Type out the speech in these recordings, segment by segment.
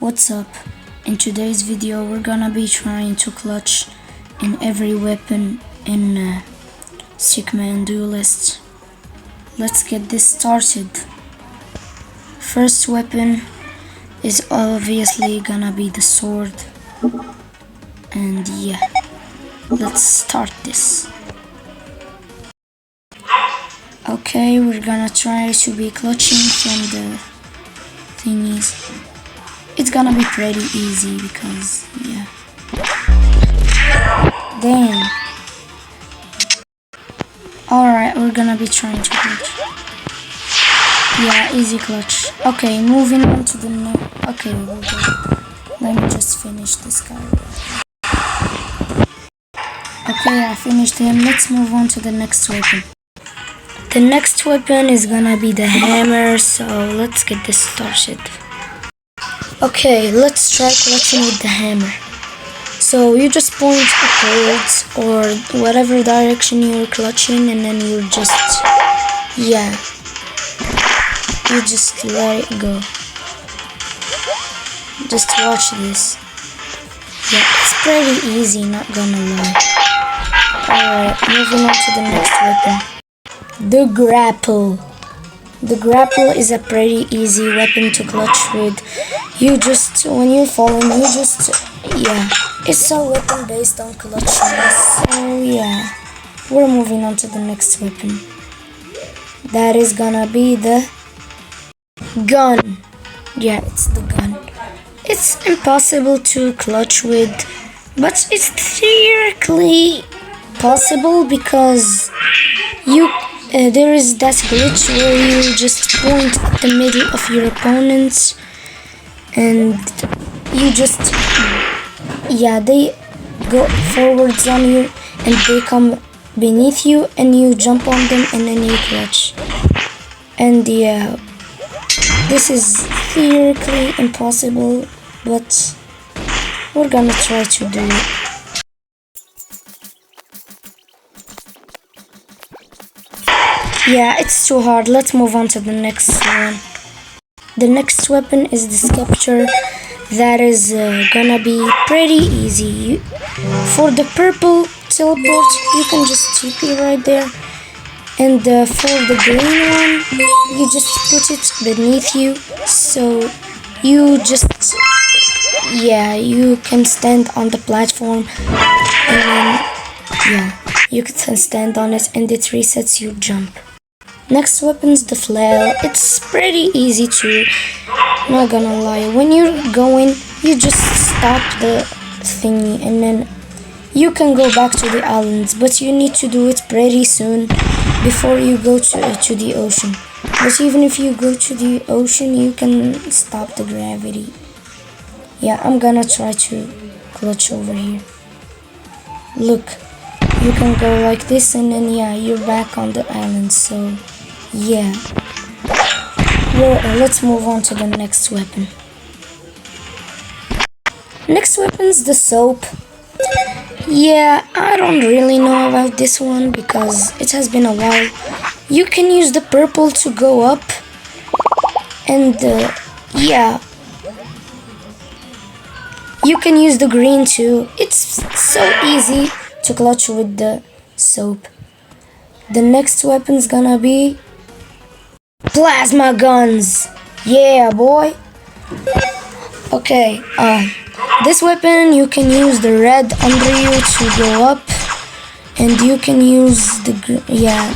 What's up? In today's video we're gonna be trying to clutch in every weapon in stickman duelist. Let's get this started. First weapon is obviously gonna be the sword, and yeah, let's start this. Okay, we're gonna try to be clutching from the thingies. It's gonna be pretty easy because, yeah. Damn. Alright, we're gonna be trying to clutch. Yeah, easy clutch. Okay, moving on to the next. Okay, we'll go. Let me just finish this guy. Okay, I finished him. Let's move on to the next weapon. The next weapon is gonna be the hammer, so let's get this started. Okay, let's try clutching with the hammer. So you just point upwards or whatever direction you're clutching, and then you just, yeah, you just let it go. Just watch this. Yeah, it's pretty easy, not gonna lie. Alright, moving on to the next weapon. The grapple. The grapple is a pretty easy weapon to clutch with. You just, when you're falling, you just, yeah. It's a weapon based on clutching. So yeah, we're moving on to the next weapon. That is gonna be the gun. Yeah, it's the gun. It's impossible to clutch with, but it's theoretically possible because you there is that glitch where you just point at the middle of your opponents and you just, yeah, they go forwards on you and they come beneath you and you jump on them and then you clutch. And yeah, this is theoretically impossible, but we're gonna try to do it. Yeah, it's too hard. Let's move on to the next one. The next weapon is the sculpture. That is gonna be pretty easy. For the purple teleport, you can just TP right there. And for the green one, you just put it beneath you. So you just, yeah, you can stand on the platform. And then, yeah, you can stand on it and it resets your jump. Next weapon's the flail. It's pretty easy too, not gonna lie. When you're going, you just stop the thingy and then you can go back to the islands, but you need to do it pretty soon before you go to the ocean. But even if you go to the ocean, you can stop the gravity. Yeah, I'm gonna try to clutch over here. Look, you can go like this and then, yeah, you're back on the island. So yeah, well, let's move on to the next weapon. Next weapon's the soap. Yeah, I don't really know about this one because it has been a while. You can use the purple to go up, and yeah, you can use the green too. It's so easy to clutch with the soap. The next weapon's gonna be plasma guns. Yeah, boy. Okay, this weapon you can use the red under you to go up, and you can use the yeah,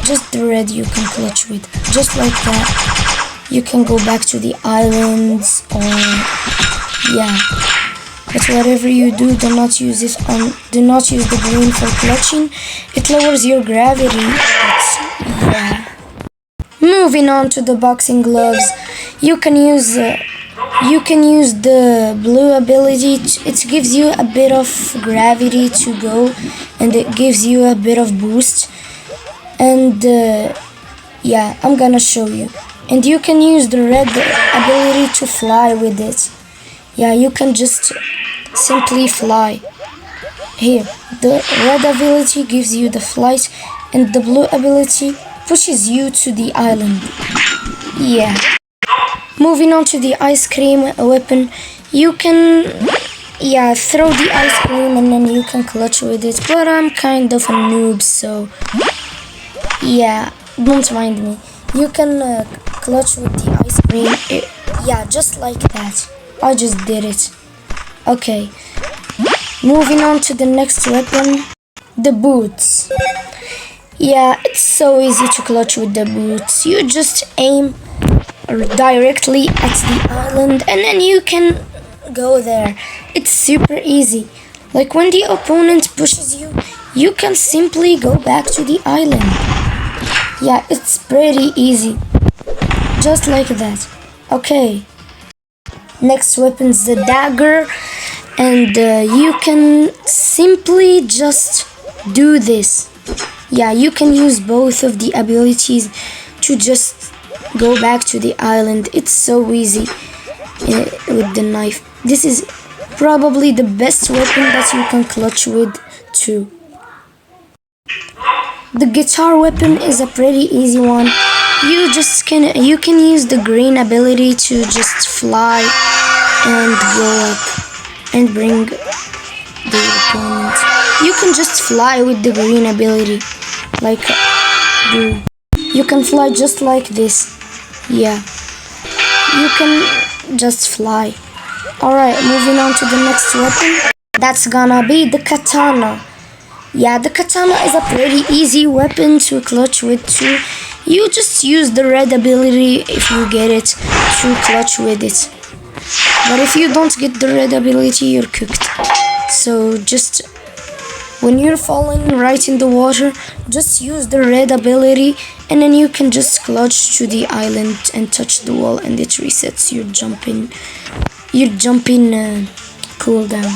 just the red you can clutch with, just like that. You can go back to the islands, or yeah. But whatever you do, do not use the green for clutching. It lowers your gravity. But, yeah. Moving on to the boxing gloves, you can use the blue ability. It gives you a bit of gravity to go, and it gives you a bit of boost. And yeah, I'm gonna show you. And you can use the red ability to fly with it. Yeah, you can just simply fly. Here, the red ability gives you the flight, and the blue ability pushes you to the island. Yeah. Moving on to the ice cream weapon, you can throw the ice cream and then you can clutch with it, but I'm kind of a noob, so yeah, don't mind me. You can clutch with the ice cream, yeah, just like that. I just did it. Okay, moving on to the next weapon, the boots. Yeah, it's so easy to clutch with the boots. You just aim directly at the island and then you can go there. It's super easy. Like when the opponent pushes you, you can simply go back to the island. Yeah, it's pretty easy. Just like that. Okay. Next weapon's the dagger, and you can simply just do this. Yeah, you can use both of the abilities to just go back to the island. It's so easy with the knife. This is probably the best weapon that you can clutch with too. The guitar weapon is a pretty easy one. You can use the green ability to just fly and go up and bring the opponent. You can just fly with the green ability, like you can fly just like this. Yeah, you can just fly. Alright, moving on to the next weapon. That's gonna be the katana. Yeah, the katana is a pretty easy weapon to clutch with too. You just use the red ability if you get it to clutch with it. But if you don't get the red ability, you're cooked. So just when you're falling right in the water, just use the red ability and then you can just clutch to the island and touch the wall and it resets your jumping cooldown.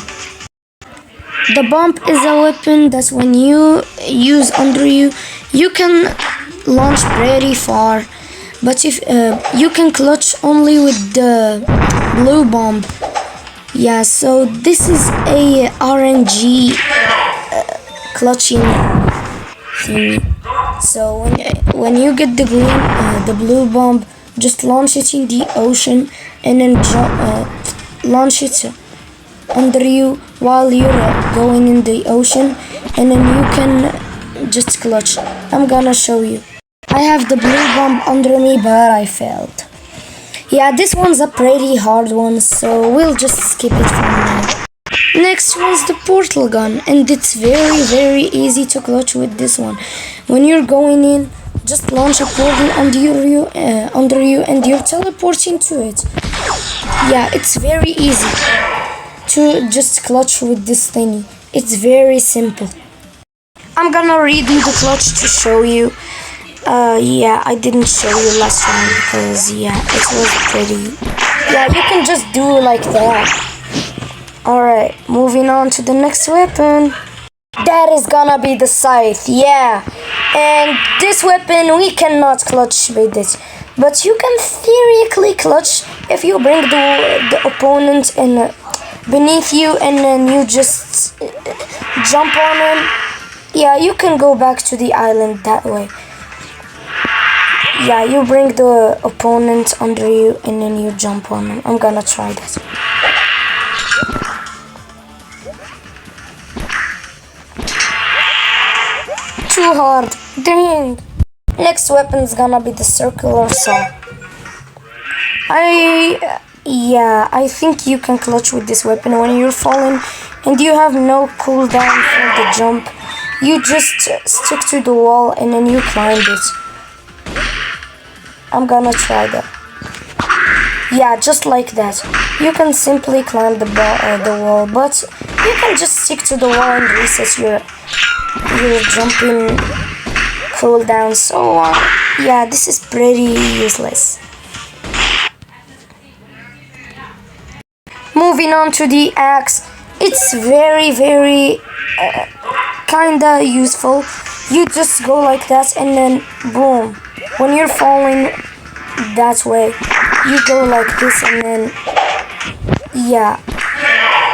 The bump is a weapon that when you use under you, you can launch pretty far. But if you can clutch only with the blue bomb. Yeah, so this is a RNG clutching thingy. So when you get the blue bomb, just launch it in the ocean and then launch it under you while you're going in the ocean, and then you can just clutch. I'm gonna show you. I have the blue bomb under me, but I failed. Yeah, this one's a pretty hard one, so we'll just skip it for now. Next one's the portal gun, and it's very easy to clutch with this one. When you're going in, just launch a portal under you and you're teleporting to it. Yeah, it's very easy to just clutch with this thingy. It's very simple. I'm gonna redo the clutch to show you. Yeah, I didn't show you last time because it was pretty. Yeah, you can just do like that. Alright, moving on to the next weapon. That is gonna be the scythe, yeah. And this weapon we cannot clutch with it, but you can theoretically clutch if you bring the opponent in beneath you and then you just jump on him. Yeah, you can go back to the island that way. Yeah, you bring the opponent under you and then you jump on him. I'm gonna try that. Too hard. Dang. Next weapon's gonna be the circular saw. I think you can clutch with this weapon when you're falling and you have no cooldown for the jump. You just stick to the wall and then you climb it. I'm gonna try that. Yeah, just like that. You can simply climb the wall, but you can just stick to the wall and reset your jumping cooldown. So yeah, this is pretty useless. Moving on to the axe, it's very kinda useful. You just go like that and then boom. When you're falling that way, you go like this and then yeah,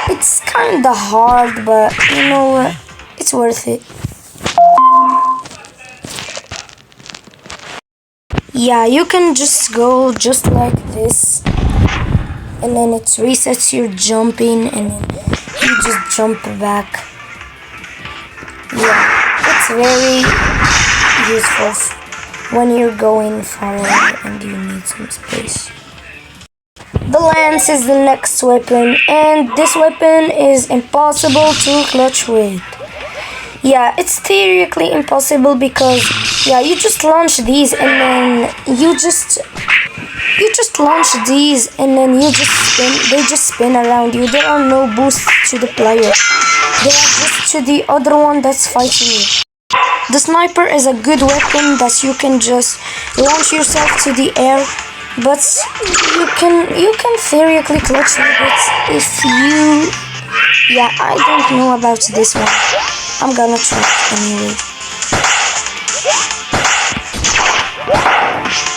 it's kinda hard, but you know what, it's worth it. Yeah, you can just go just like this and then it resets your jumping, and then you just jump back. Yeah, it's very useful when you're going far away and you need some space. The lance is the next weapon, and this weapon is impossible to clutch with. Yeah, it's theoretically impossible because you just launch these and then you just launch these and then you just spin. They just spin around you. There are no boosts to the player. They are just to the other one that's fighting you. The sniper is a good weapon that you can just launch yourself to the air, but you can theoretically clutch with it if you. Yeah, I don't know about this one. I'm gonna try it anyway.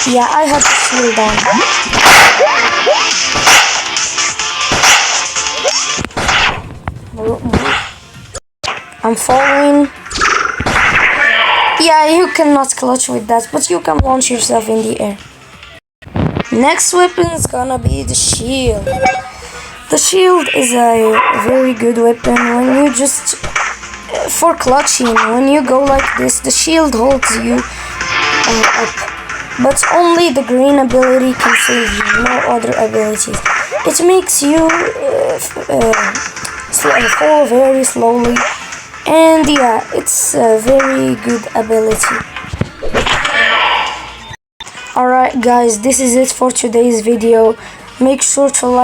Yeah, I have to slow down. I'm falling. Yeah, you cannot clutch with that, but you can launch yourself in the air. Next weapon is gonna be the shield. The shield is a very good weapon when you just for clutching. When you go like this, the shield holds you up, but only the green ability can save you, no other abilities. It makes you fall very slowly, and yeah, it's a very good ability. Alright guys, this is it for today's video. Make sure to like